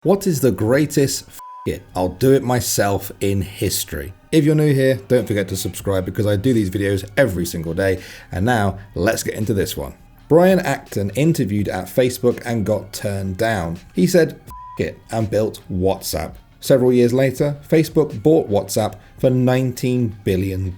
What is the greatest it, I'll do it myself in history? If you're new here, don't forget to subscribe because I do these videos every single day. And now, let's get into this one. Brian Acton interviewed at Facebook and got turned down. He said it and built WhatsApp. Several years later, Facebook bought WhatsApp for $19 billion.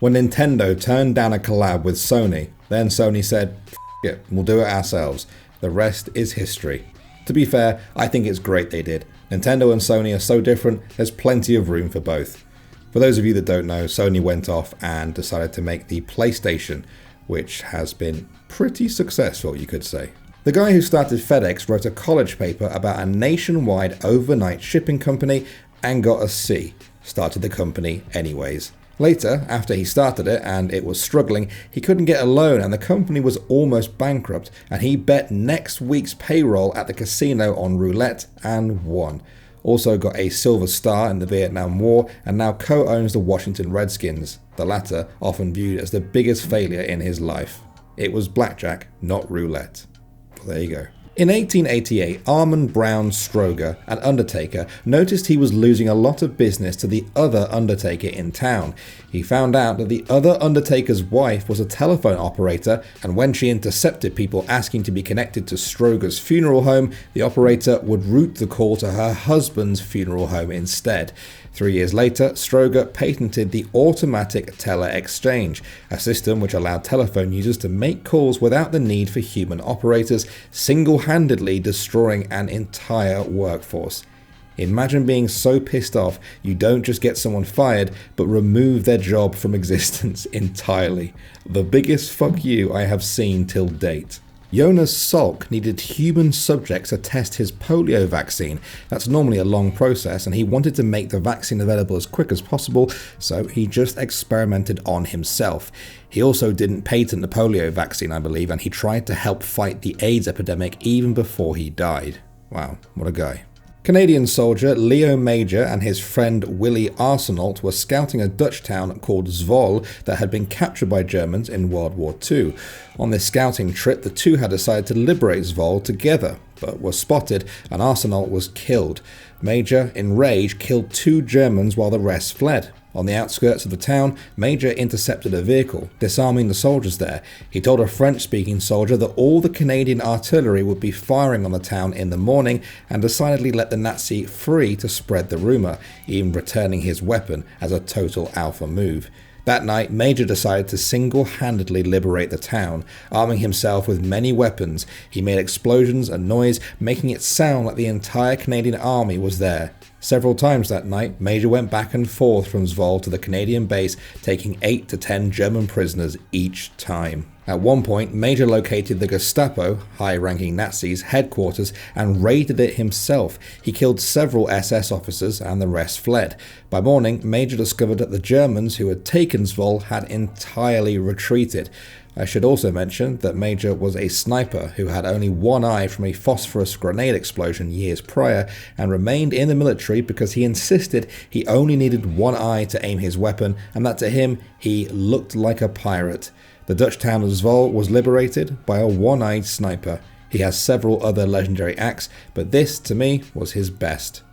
When Nintendo turned down a collab with Sony, then Sony said, it, we'll do it ourselves. The rest is history. To be fair, I think it's great they did. Nintendo and Sony are so different, there's plenty of room for both. For those of you that don't know, Sony went off and decided to make the PlayStation, which has been pretty successful, you could say. The guy who started FedEx wrote a college paper about a nationwide overnight shipping company and got a C. Started the company anyways. Later, after he started it and it was struggling, he couldn't get a loan and the company was almost bankrupt, and he bet next week's payroll at the casino on roulette and won. Also got a silver star in the Vietnam War and now co-owns the Washington Redskins, the latter often viewed as the biggest failure in his life. It was blackjack, not roulette. Well, there you go. In 1888, Armand Brown Stroger, an undertaker, noticed he was losing a lot of business to the other undertaker in town. He found out that the other undertaker's wife was a telephone operator, and when she intercepted people asking to be connected to Stroger's funeral home, the operator would route the call to her husband's funeral home instead. 3 years later, Stroger patented the automatic teller exchange, a system which allowed telephone users to make calls without the need for human operators, single-handedly destroying an entire workforce. Imagine being so pissed off you don't just get someone fired, but remove their job from existence entirely. The biggest fuck you I have seen till date. Jonas Salk needed human subjects to test his polio vaccine. That's normally a long process, and he wanted to make the vaccine available as quick as possible, so he just experimented on himself. He also didn't patent the polio vaccine, I believe, and he tried to help fight the AIDS epidemic even before he died. Wow, what a guy. Canadian soldier Leo Major and his friend Willie Arsenault were scouting a Dutch town called Zwolle that had been captured by Germans in World War II. On this scouting trip, the two had decided to liberate Zwolle together, but were spotted and Arsenault was killed. Major, in rage, killed 2 Germans while the rest fled. On the outskirts of the town, Major intercepted a vehicle, disarming the soldiers there. He told a French-speaking soldier that all the Canadian artillery would be firing on the town in the morning, and decidedly let the Nazi free to spread the rumour, even returning his weapon as a total alpha move. That night, Major decided to single-handedly liberate the town. Arming himself with many weapons, he made explosions and noise, making it sound like the entire Canadian army was there. Several times that night, Major went back and forth from Zwolle to the Canadian base, taking 8 to 10 German prisoners each time. At one point, Major located the Gestapo, high-ranking Nazis, headquarters and raided it himself. He killed several SS officers and the rest fled. By morning, Major discovered that the Germans who had taken Zwolle had entirely retreated. I should also mention that Major was a sniper who had only one eye from a phosphorus grenade explosion years prior and remained in the military because he insisted he only needed one eye to aim his weapon and that to him he looked like a pirate. The Dutch town of Zwolle was liberated by a one-eyed sniper. He has several other legendary acts, but this to me was his best.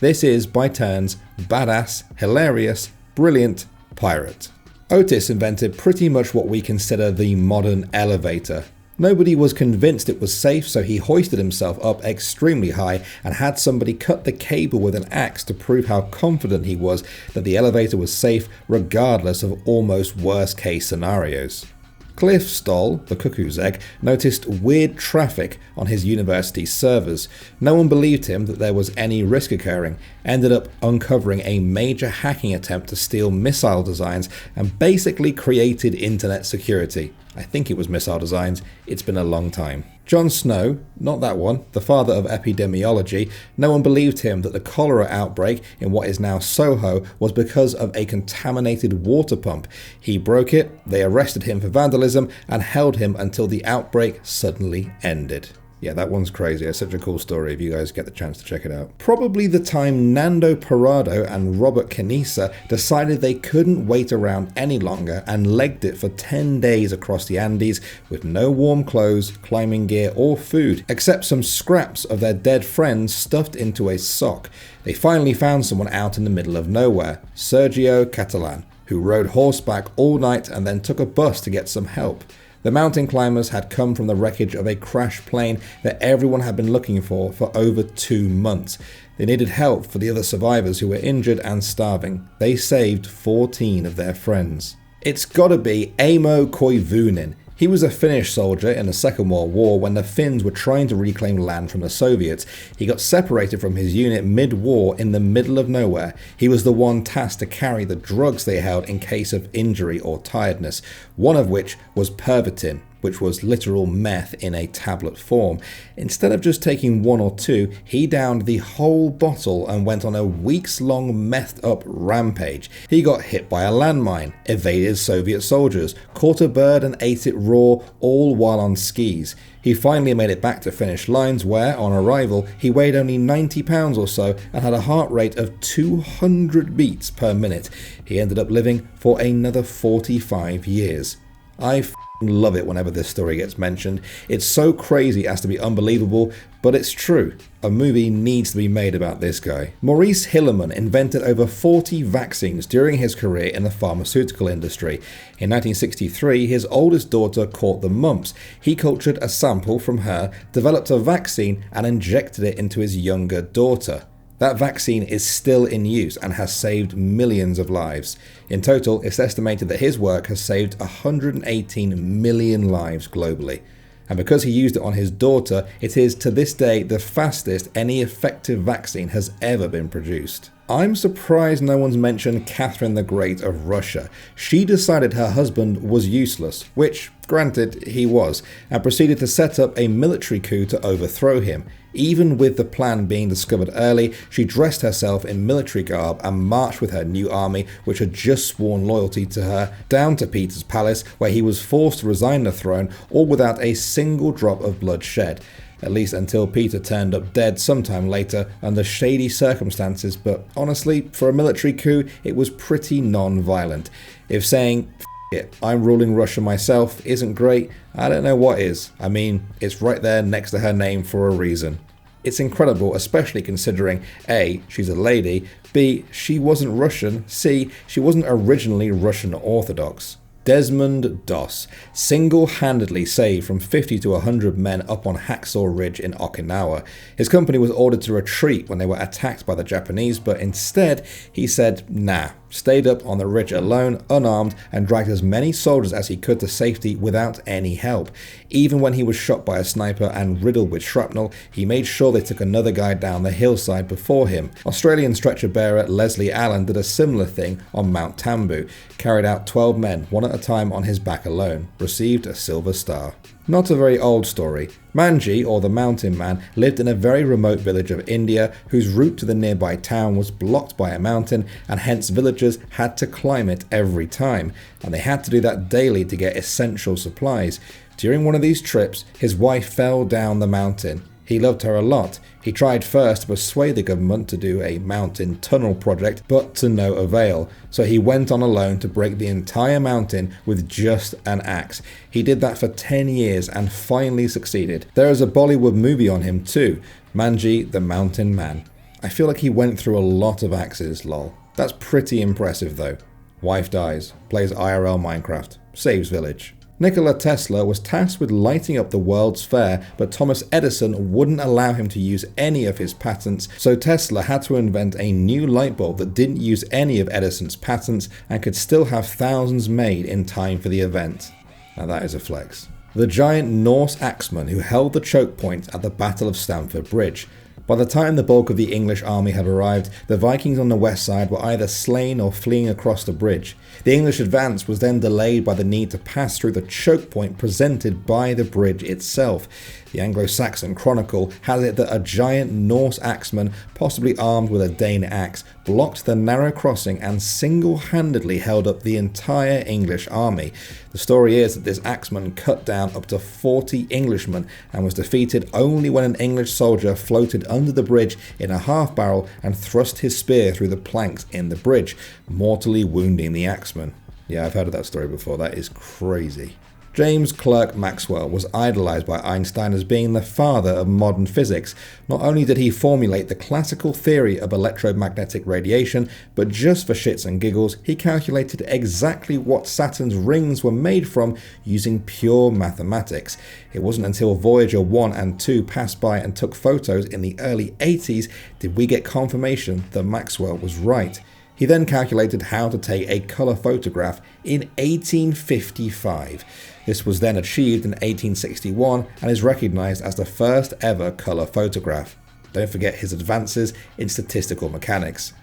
This is, by turns, badass, hilarious, brilliant, pirate. Otis invented pretty much what we consider the modern elevator. Nobody was convinced it was safe, so he hoisted himself up extremely high and had somebody cut the cable with an axe to prove how confident he was that the elevator was safe regardless of almost worst case scenarios. Cliff Stoll, the cuckoo's egg, noticed weird traffic on his university servers. No one believed him that there was any risk occurring, ended up uncovering a major hacking attempt to steal missile designs and basically created internet security. I think it was missile designs, it's been a long time. John Snow, not that one, the father of epidemiology, no one believed him that the cholera outbreak in what is now Soho was because of a contaminated water pump. He broke it, they arrested him for vandalism and held him until the outbreak suddenly ended. Yeah, that one's crazy. It's such a cool story if you guys get the chance to check it out. Probably the time Nando Parrado and Robert Canisa decided they couldn't wait around any longer and legged it for 10 days across the Andes with no warm clothes, climbing gear or food, except some scraps of their dead friends stuffed into a sock. They finally found someone out in the middle of nowhere, Sergio Catalan, who rode horseback all night and then took a bus to get some help. The mountain climbers had come from the wreckage of a crashed plane that everyone had been looking for over 2 months. They needed help for the other survivors who were injured and starving. They saved 14 of their friends. It's gotta be Amo Koivunen. He was a Finnish soldier in the Second World War when the Finns were trying to reclaim land from the Soviets. He got separated from his unit mid-war in the middle of nowhere. He was the one tasked to carry the drugs they held in case of injury or tiredness, one of which was Pervitin, which was literal meth in a tablet form. Instead of just taking 1 or 2, he downed the whole bottle and went on a weeks-long methed-up rampage. He got hit by a landmine, evaded Soviet soldiers, caught a bird and ate it raw, all while on skis. He finally made it back to finish lines where, on arrival, he weighed only 90 pounds or so and had a heart rate of 200 beats per minute. He ended up living for another 45 years. I love it whenever this story gets mentioned. It's so crazy as to be unbelievable, but it's true. A movie needs to be made about this guy. Maurice Hilleman invented over 40 vaccines during his career in the pharmaceutical industry. In 1963, his oldest daughter caught the mumps. He cultured a sample from her, developed a vaccine, and injected it into his younger daughter. That vaccine is still in use and has saved millions of lives. In total, it's estimated that his work has saved 118 million lives globally. And because he used it on his daughter, it is to this day the fastest any effective vaccine has ever been produced. I'm surprised no one's mentioned Catherine the Great of Russia. She decided her husband was useless, which, granted, he was, and proceeded to set up a military coup to overthrow him. Even with the plan being discovered early, she dressed herself in military garb and marched with her new army, which had just sworn loyalty to her, down to Peter's palace, where he was forced to resign the throne, all without a single drop of blood shed. At least until Peter turned up dead sometime later under shady circumstances, but honestly, for a military coup, it was pretty non-violent. If saying, "F it, I'm ruling Russia myself" isn't great, I don't know what is. I mean, it's right there next to her name for a reason. It's incredible, especially considering A, she's a lady, B, she wasn't Russian, C, she wasn't originally Russian Orthodox. Desmond Doss single-handedly saved from 50 to 100 men up on Hacksaw Ridge in Okinawa. His company was ordered to retreat when they were attacked by the Japanese, but instead he said nah, stayed up on the ridge alone, unarmed, and dragged as many soldiers as he could to safety without any help. Even when he was shot by a sniper and riddled with shrapnel, he made sure they took another guy down the hillside before him. Australian stretcher bearer Leslie Allen did a similar thing on Mount Tambu, carried out 12 men, one at a time on his back alone, received a Silver Star. Not a very old story. Manji, or the Mountain Man, lived in a very remote village of India whose route to the nearby town was blocked by a mountain, and hence villagers had to climb it every time, and they had to do that daily to get essential supplies. During one of these trips, his wife fell down the mountain. He loved her a lot. He tried first to persuade the government to do a mountain tunnel project, but to no avail. So he went on alone to break the entire mountain with just an axe. He did that for 10 years and finally succeeded. There is a Bollywood movie on him too, Manji the Mountain Man. I feel like he went through a lot of axes, lol. That's pretty impressive though. Wife dies, plays IRL Minecraft, saves village. Nikola Tesla was tasked with lighting up the World's Fair, but Thomas Edison wouldn't allow him to use any of his patents, so Tesla had to invent a new light bulb that didn't use any of Edison's patents and could still have thousands made in time for the event. Now that is a flex. The giant Norse axeman who held the choke point at the Battle of Stamford Bridge. By the time the bulk of the English army had arrived, the Vikings on the west side were either slain or fleeing across the bridge. The English advance was then delayed by the need to pass through the choke point presented by the bridge itself. The Anglo-Saxon Chronicle has it that a giant Norse axeman, possibly armed with a Dane axe, blocked the narrow crossing and single-handedly held up the entire English army. The story is that this axeman cut down up to 40 Englishmen and was defeated only when an English soldier floated under the bridge in a half barrel and thrust his spear through the planks in the bridge, mortally wounding the axeman. Yeah, I've heard of that story before. That is crazy. James Clerk Maxwell was idolized by Einstein as being the father of modern physics. Not only did he formulate the classical theory of electromagnetic radiation, but just for shits and giggles, he calculated exactly what Saturn's rings were made from using pure mathematics. It wasn't until Voyager 1 and 2 passed by and took photos in the early 80s did we get confirmation that Maxwell was right. He then calculated how to take a colour photograph in 1855. This was then achieved in 1861 and is recognised as the first ever colour photograph. Don't forget his advances in statistical mechanics.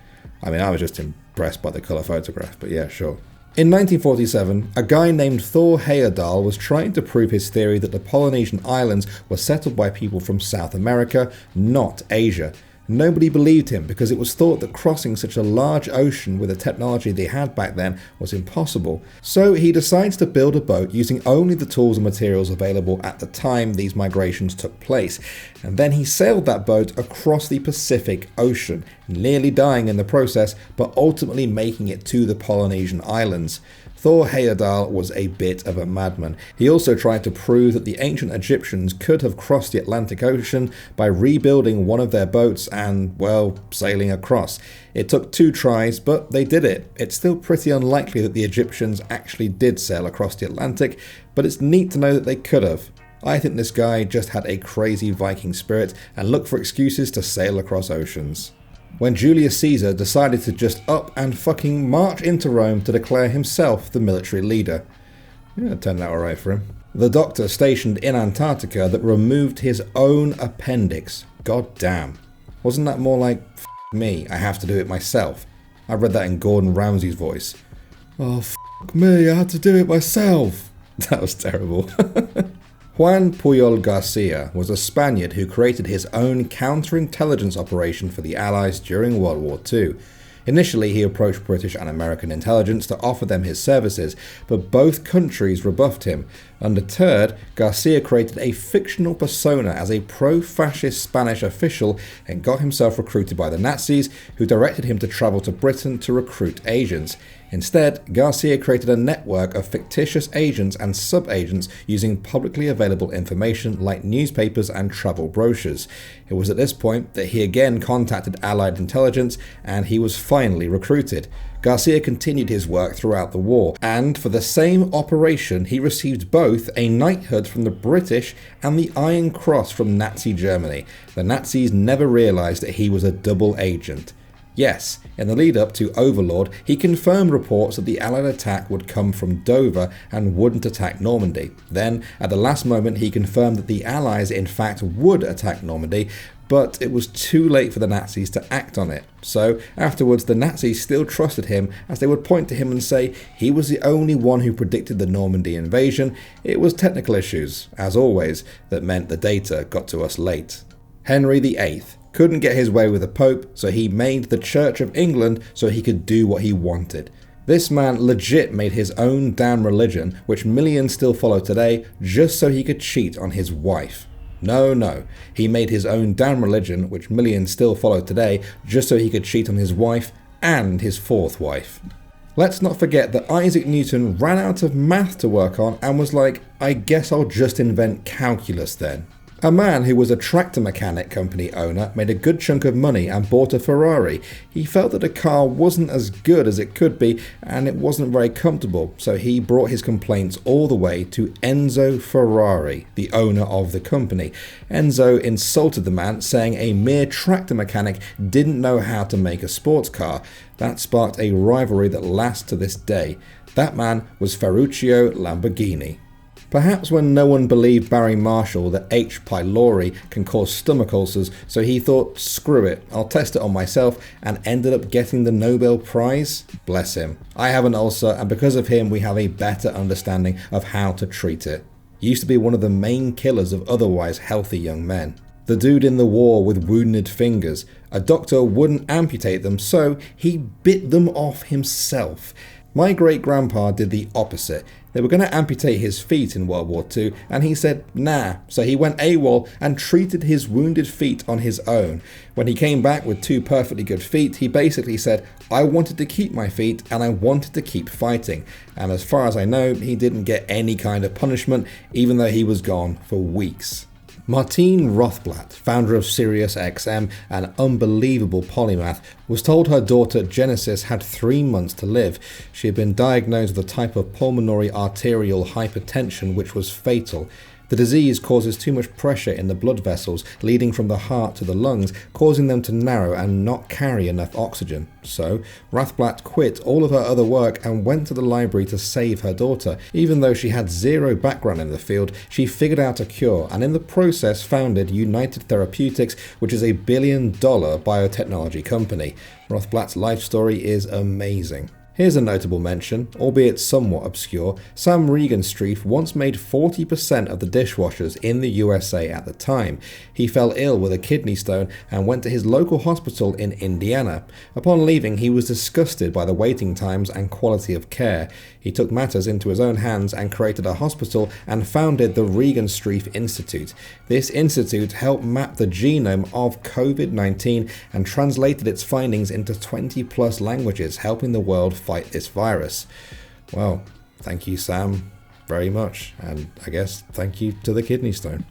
I mean, I was just impressed by the colour photograph, but yeah, sure. In 1947, a guy named Thor Heyerdahl was trying to prove his theory that the Polynesian islands were settled by people from South America, not Asia. Nobody believed him because it was thought that crossing such a large ocean with the technology they had back then was impossible. So he decides to build a boat using only the tools and materials available at the time these migrations took place. And then he sailed that boat across the Pacific Ocean, nearly dying in the process, but ultimately making it to the Polynesian islands. Thor Heyerdahl was a bit of a madman. He also tried to prove that the ancient Egyptians could have crossed the Atlantic Ocean by rebuilding one of their boats and, well, sailing across. It took 2 tries, but they did it. It's still pretty unlikely that the Egyptians actually did sail across the Atlantic, but it's neat to know that they could have. I think this guy just had a crazy Viking spirit and looked for excuses to sail across oceans. When Julius Caesar decided to just up and fucking march into Rome to declare himself the military leader. Yeah, it turned out alright for him. The doctor stationed in Antarctica that removed his own appendix. God damn. Wasn't that more like, f me, I have to do it myself? I read that in Gordon Ramsay's voice. Oh, f me, I had to do it myself. That was terrible. Juan Puyol Garcia was a Spaniard who created his own counterintelligence operation for the Allies during World War II. Initially, he approached British and American intelligence to offer them his services, but both countries rebuffed him. Undeterred, Garcia created a fictional persona as a pro-fascist Spanish official and got himself recruited by the Nazis, who directed him to travel to Britain to recruit agents. Instead, Garcia created a network of fictitious agents and sub-agents using publicly available information like newspapers and travel brochures. It was at this point that he again contacted Allied intelligence and he was finally recruited. Garcia continued his work throughout the war, and for the same operation he received both a knighthood from the British and the Iron Cross from Nazi Germany. The Nazis never realized that he was a double agent. Yes, in the lead up to Overlord, he confirmed reports that the Allied attack would come from Dover and wouldn't attack Normandy. Then, at the last moment, he confirmed that the Allies in fact would attack Normandy, but it was too late for the Nazis to act on it. So, afterwards, the Nazis still trusted him, as they would point to him and say he was the only one who predicted the Normandy invasion. It was technical issues, as always, that meant the data got to us late. Henry VIII couldn't get his way with the Pope, so he made the Church of England so he could do what he wanted. This man legit made his own damn religion, which millions still follow today, just so he could cheat on his wife. No, he made his own damn religion, which millions still follow today, just so he could cheat on his wife and his 4th wife. Let's not forget that Isaac Newton ran out of math to work on and was like, I guess I'll just invent calculus then. A man who was a tractor mechanic company owner made a good chunk of money and bought a Ferrari. He felt that the car wasn't as good as it could be and it wasn't very comfortable, so he brought his complaints all the way to Enzo Ferrari, the owner of the company. Enzo insulted the man, saying a mere tractor mechanic didn't know how to make a sports car. That sparked a rivalry that lasts to this day. That man was Ferruccio Lamborghini. Perhaps when no one believed Barry Marshall that H. pylori can cause stomach ulcers, so he thought, screw it, I'll test it on myself, and ended up getting the Nobel Prize? Bless him. I have an ulcer, and because of him we have a better understanding of how to treat it. He used to be one of the main killers of otherwise healthy young men. The dude in the war with wounded fingers. A doctor wouldn't amputate them, so he bit them off himself. My great-grandpa did the opposite. They were going to amputate his feet in World War II, and he said nah, so he went AWOL and treated his wounded feet on his own. When he came back with 2 perfectly good feet, he basically said, I wanted to keep my feet and I wanted to keep fighting. And as far as I know, he didn't get any kind of punishment, even though he was gone for weeks. Martine Rothblatt, founder of SiriusXM and unbelievable polymath, was told her daughter Genesis had 3 months to live. She had been diagnosed with a type of pulmonary arterial hypertension which was fatal. The disease causes too much pressure in the blood vessels leading from the heart to the lungs, causing them to narrow and not carry enough oxygen. So, Rothblatt quit all of her other work and went to the library to save her daughter. Even though she had zero background in the field, she figured out a cure and in the process founded United Therapeutics, which is a $1 billion biotechnology company. Rothblatt's life story is amazing. Here's a notable mention, albeit somewhat obscure. Sam Regenstrief once made 40% of the dishwashers in the USA at the time. He fell ill with a kidney stone and went to his local hospital in Indiana. Upon leaving, he was disgusted by the waiting times and quality of care. He took matters into his own hands and created a hospital and founded the Regenstrief Institute. This institute helped map the genome of COVID-19 and translated its findings into 20+ languages, helping the world fight this virus. Well, thank you, Sam, very much. And I guess thank you to the kidney stone.